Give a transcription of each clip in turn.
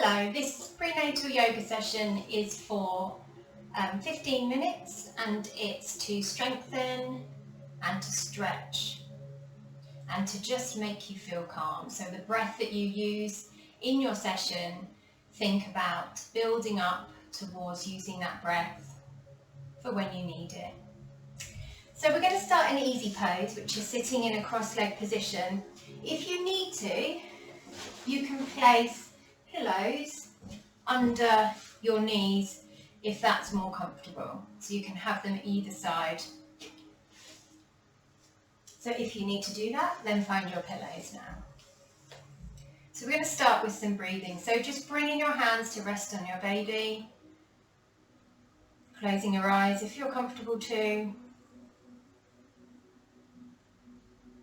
Hello, this prenatal yoga session is for 15 minutes and it's to strengthen and to stretch and to just make you feel calm. So the breath that you use in your session, think about building up towards using that breath for when you need it. So we're going to start in easy pose, which is sitting in a cross-legged position. If you need to, you can place pillows under your knees if that's more comfortable. So you can have them either side. So if you need to do that, then find your pillows now. So we're going to start with some breathing. So just bringing your hands to rest on your baby. Closing your eyes if you're comfortable to.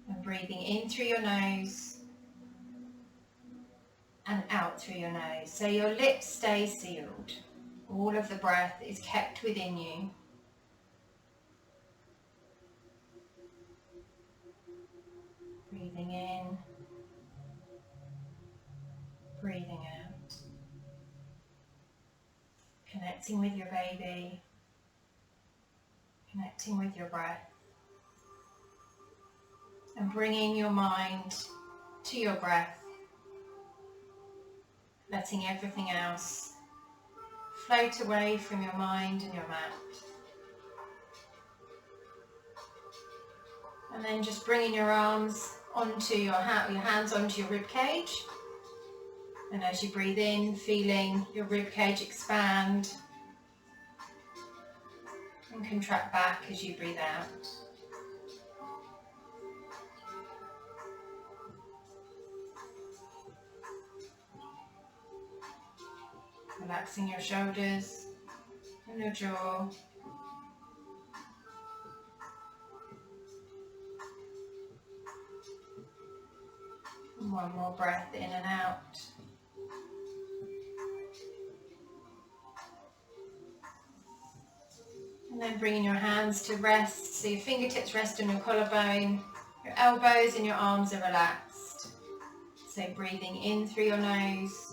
And breathing in through your nose and out through your nose. So your lips stay sealed. All of the breath is kept within you. Breathing in, breathing out. Connecting with your baby, connecting with your breath. And bringing your mind to your breath. Letting everything else float away from your mind and your mat. And then just bringing your arms onto your hands onto your rib cage. And as you breathe in, feeling your rib cage expand and contract back as you breathe out. Relaxing your shoulders and your jaw. And one more breath in and out. And then bringing your hands to rest. So your fingertips rest on your collarbone. Your elbows and your arms are relaxed. So breathing in through your nose.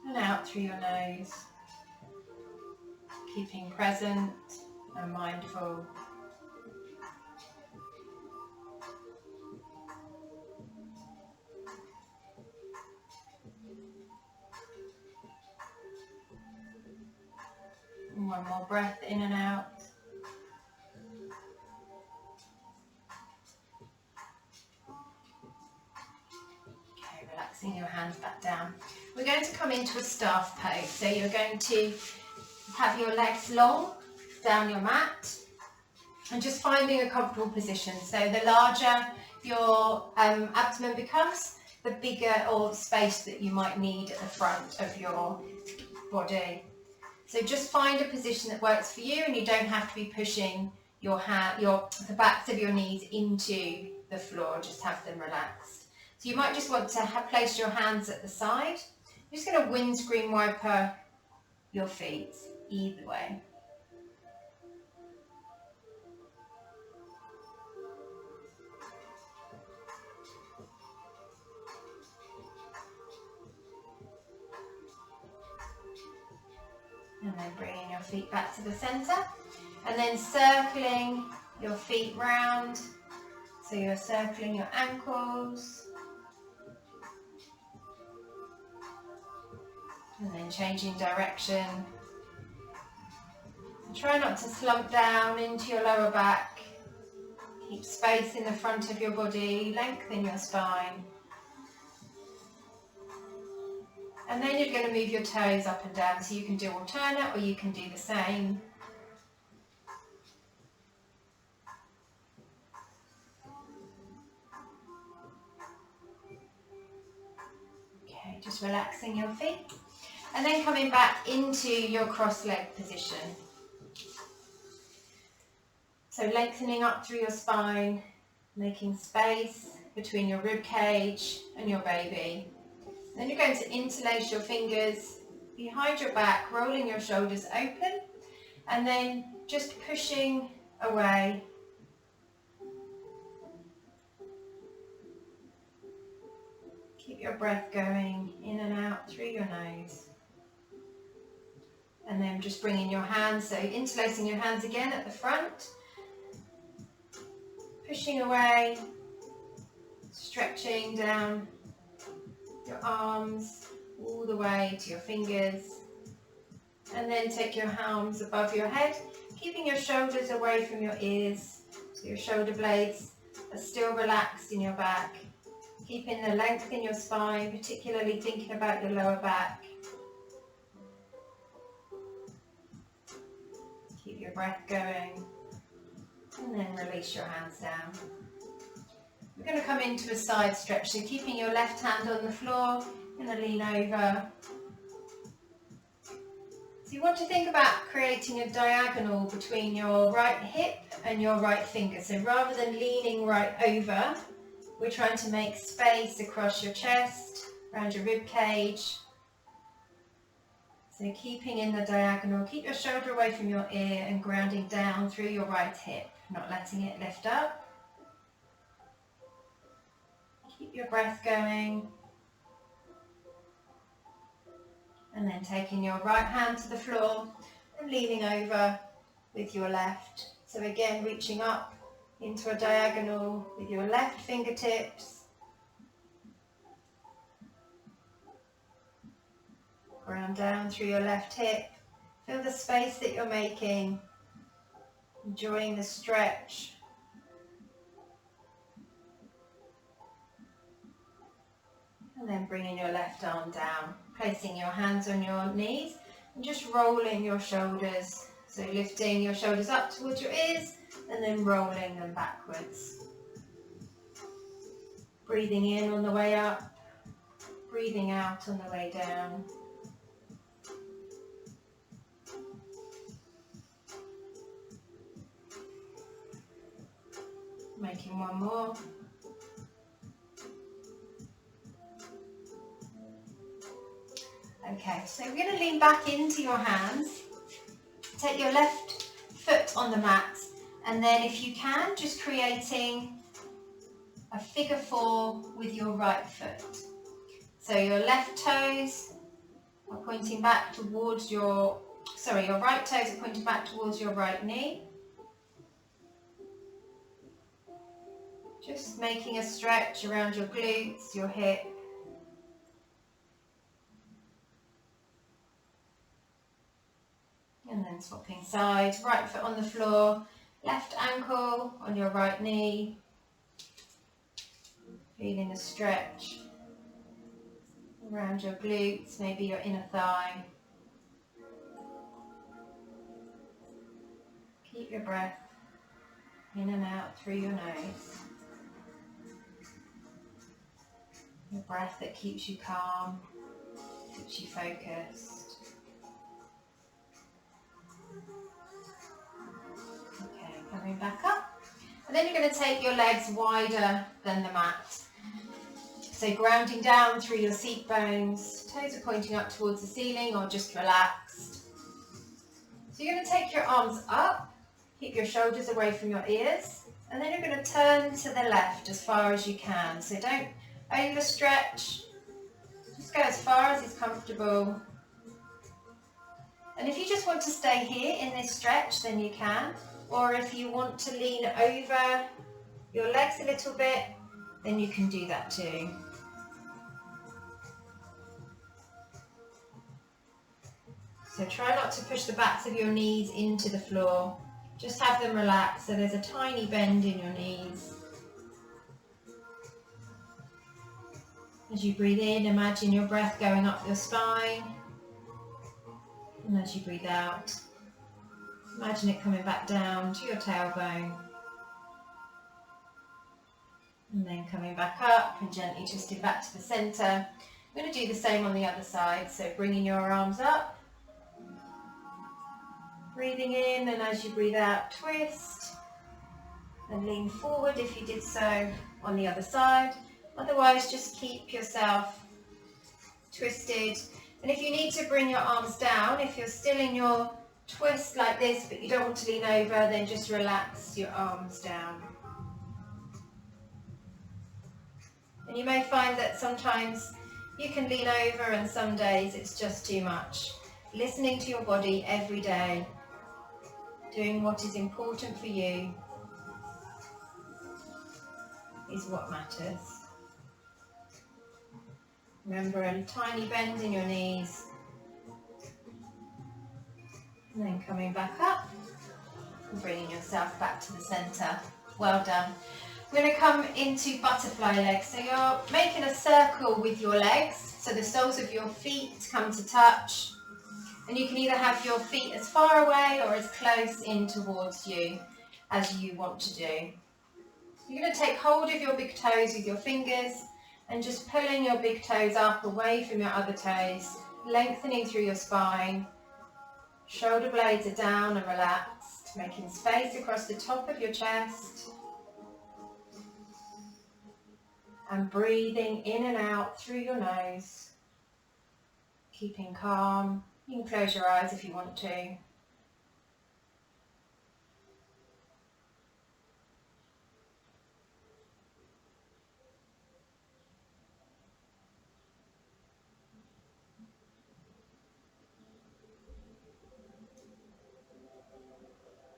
And out through your nose, keeping present and mindful. And one more breath in and out. Okay, relaxing your hands back down. We're going to come into a staff pose. So you're going to have your legs long down your mat and just finding a comfortable position. So the larger your abdomen becomes, the bigger or space that you might need at the front of your body. So just find a position that works for you, and you don't have to be pushing the backs of your knees into the floor. Just have them relaxed. So you might just want to place your hands at the side. I'm just going to windscreen wiper your feet either way. And then bringing your feet back to the centre. And then circling your feet round. So you're circling your ankles. And then changing direction. And try not to slump down into your lower back. Keep space in the front of your body, lengthen your spine. And then you're going to move your toes up and down, so you can do alternate or you can do the same. Okay, just relaxing your feet. And then coming back into your cross-legged position. So lengthening up through your spine, making space between your rib cage and your baby. Then you're going to interlace your fingers behind your back, rolling your shoulders open, and then just pushing away. Keep your breath going in and out. just bringing your hands, so interlacing your hands again at the front, pushing away, stretching down your arms all the way to your fingers, and then take your arms above your head, keeping your shoulders away from your ears, so your shoulder blades are still relaxed in your back, keeping the length in your spine, particularly thinking about your lower back. Keep your breath going, and then release your hands down. We're going to come into a side stretch, so keeping your left hand on the floor, you're going to lean over. So you want to think about creating a diagonal between your right hip and your right finger. So rather than leaning right over, we're trying to make space across your chest, around your rib cage. So keeping in the diagonal, keep your shoulder away from your ear and grounding down through your right hip, not letting it lift up. Keep your breath going. And then taking your right hand to the floor and leaning over with your left. So again, reaching up into a diagonal with your left fingertips. Ground down through your left hip. Feel the space that you're making. Enjoying the stretch. And then bringing your left arm down. Placing your hands on your knees and just rolling your shoulders. So lifting your shoulders up towards your ears and then rolling them backwards. Breathing in on the way up, breathing out on the way down. Making one more. Okay, so we're going to lean back into your hands. Take your left foot on the mat, and then if you can, just creating a figure 4 with your right foot. So your left toes are pointing back towards your right toes are pointing back towards your right knee. Just making a stretch around your glutes, your hip. And then swapping sides, right foot on the floor, left ankle on your right knee. Feeling a stretch around your glutes, maybe your inner thigh. Keep your breath in and out through your nose. Your breath that keeps you calm, keeps you focused. Okay, coming back up. And then you're going to take your legs wider than the mat. So grounding down through your seat bones, toes are pointing up towards the ceiling or just relaxed. So you're going to take your arms up, keep your shoulders away from your ears, and then you're going to turn to the left as far as you can. So don't overstretch, just go as far as is comfortable. And if you just want to stay here in this stretch, then you can. Or if you want to lean over your legs a little bit, then you can do that too. So try not to push the backs of your knees into the floor. Just have them relaxed, so there's a tiny bend in your knees. As you breathe in, imagine your breath going up your spine. And as you breathe out, imagine it coming back down to your tailbone. And then coming back up and gently twisting back to the centre. I'm going to do the same on the other side, so bringing your arms up. Breathing in, and as you breathe out, twist. And lean forward if you did so on the other side. Otherwise, just keep yourself twisted. And if you need to bring your arms down, if you're still in your twist like this, but you don't want to lean over, then just relax your arms down. And you may find that sometimes you can lean over and some days it's just too much. listening to your body every day, doing what is important for you is what matters. Remember a tiny bend in your knees, and then coming back up and bringing yourself back to the centre. Well done. We're going to come into butterfly legs. So you're making a circle with your legs, so the soles of your feet come to touch, and you can either have your feet as far away or as close in towards you as you want to do. You're going to take hold of your big toes with your fingers and just pulling your big toes up away from your other toes, lengthening through your spine. Shoulder blades are down and relaxed, making space across the top of your chest. And breathing in and out through your nose, keeping calm. You can close your eyes if you want to.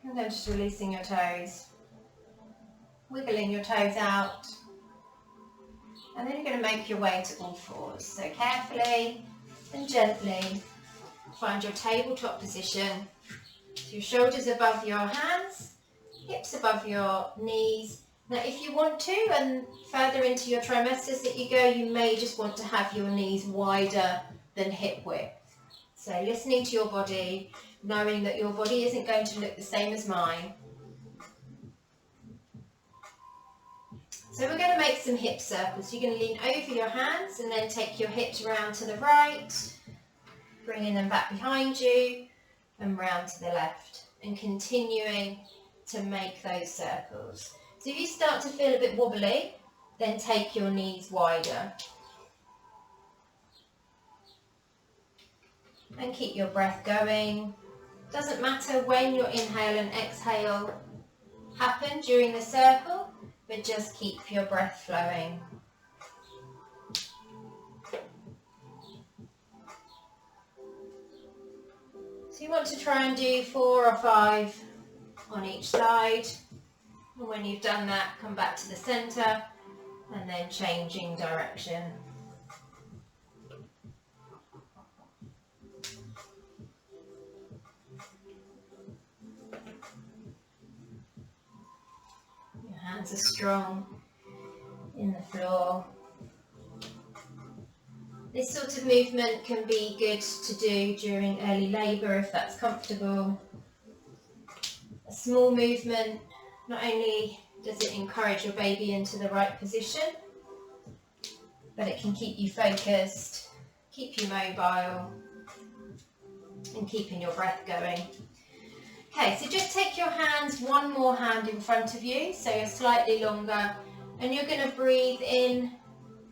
And then just releasing your toes, wiggling your toes out. And then you're going to make your way to all fours. So carefully and gently find your tabletop position. So your shoulders above your hands, hips above your knees. Now if you want to, and further into your trimesters that you go, you may just want to have your knees wider than hip width. So listening to your body, knowing that your body isn't going to look the same as mine. So we're going to make some hip circles. You're going to lean over your hands and then take your hips round to the right, bringing them back behind you and round to the left, and continuing to make those circles. So if you start to feel a bit wobbly, then take your knees wider. And keep your breath going. Doesn't matter when your inhale and exhale happen during the circle, but just keep your breath flowing. So you want to try and do 4 or 5 on each side. And when you've done that, come back to the centre and then changing direction. Your hands are strong in the floor. This sort of movement can be good to do during early labour if that's comfortable. A small movement, not only does it encourage your baby into the right position, but it can keep you focused, keep you mobile, and keeping your breath going. Okay, so just take your hands, one more hand in front of you, so you're slightly longer, and you're going to breathe in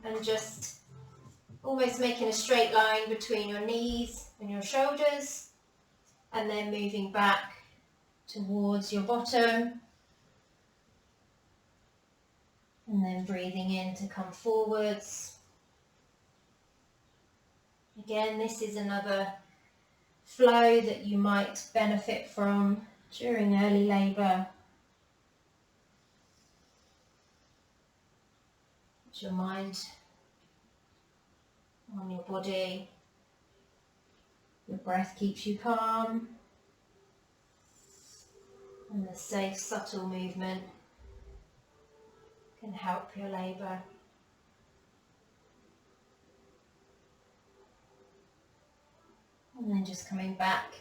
and just almost making a straight line between your knees and your shoulders, and then moving back towards your bottom, and then breathing in to come forwards. Again, this is another flow that you might benefit from during early labour. Put your mind on your body. Your breath keeps you calm, and the safe, subtle movement can help your labour. And then just coming back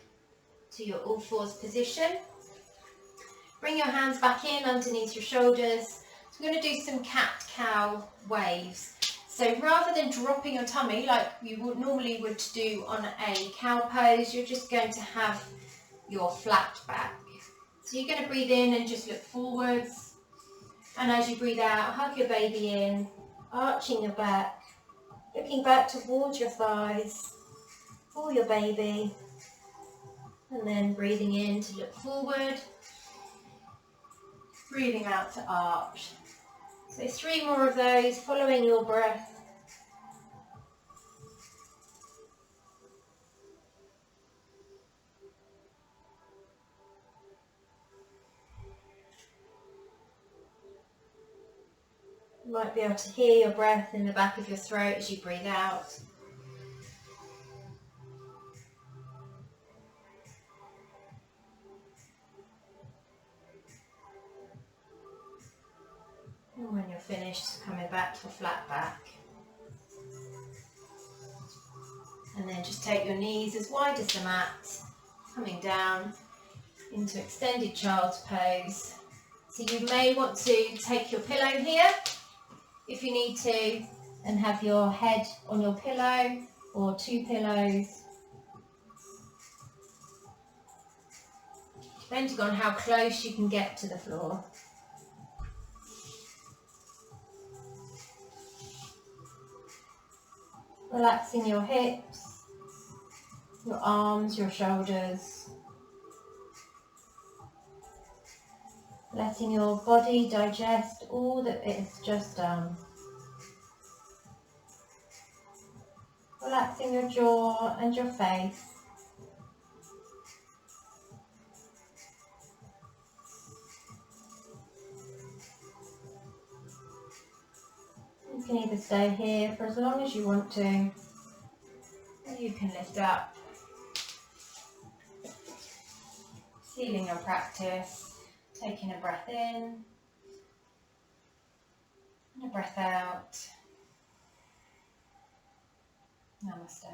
to your all fours position. Bring your hands back in underneath your shoulders. So we're going to do some cat-cow waves. So rather than dropping your tummy like you would normally do on a cow pose, you're just going to have your flat back. So you're going to breathe in and just look forwards. And as you breathe out, hug your baby in, arching your back, looking back towards your thighs for your baby. And then breathing in to look forward, breathing out to arch. So 3 more of those, following your breath. You might be able to hear your breath in the back of your throat as you breathe out. And when you're finished, coming back to a flat back. And then just take your knees as wide as the mat, coming down into extended child's pose. So you may want to take your pillow here if you need to, and have your head on your pillow or two pillows, depending on how close you can get to the floor. Relaxing your hips, your arms, your shoulders. Letting your body digest all that it's just done. Relaxing your jaw and your face. You can either stay here for as long as you want to, or you can lift up. Sealing your practice, taking a breath in and a breath out. Namaste.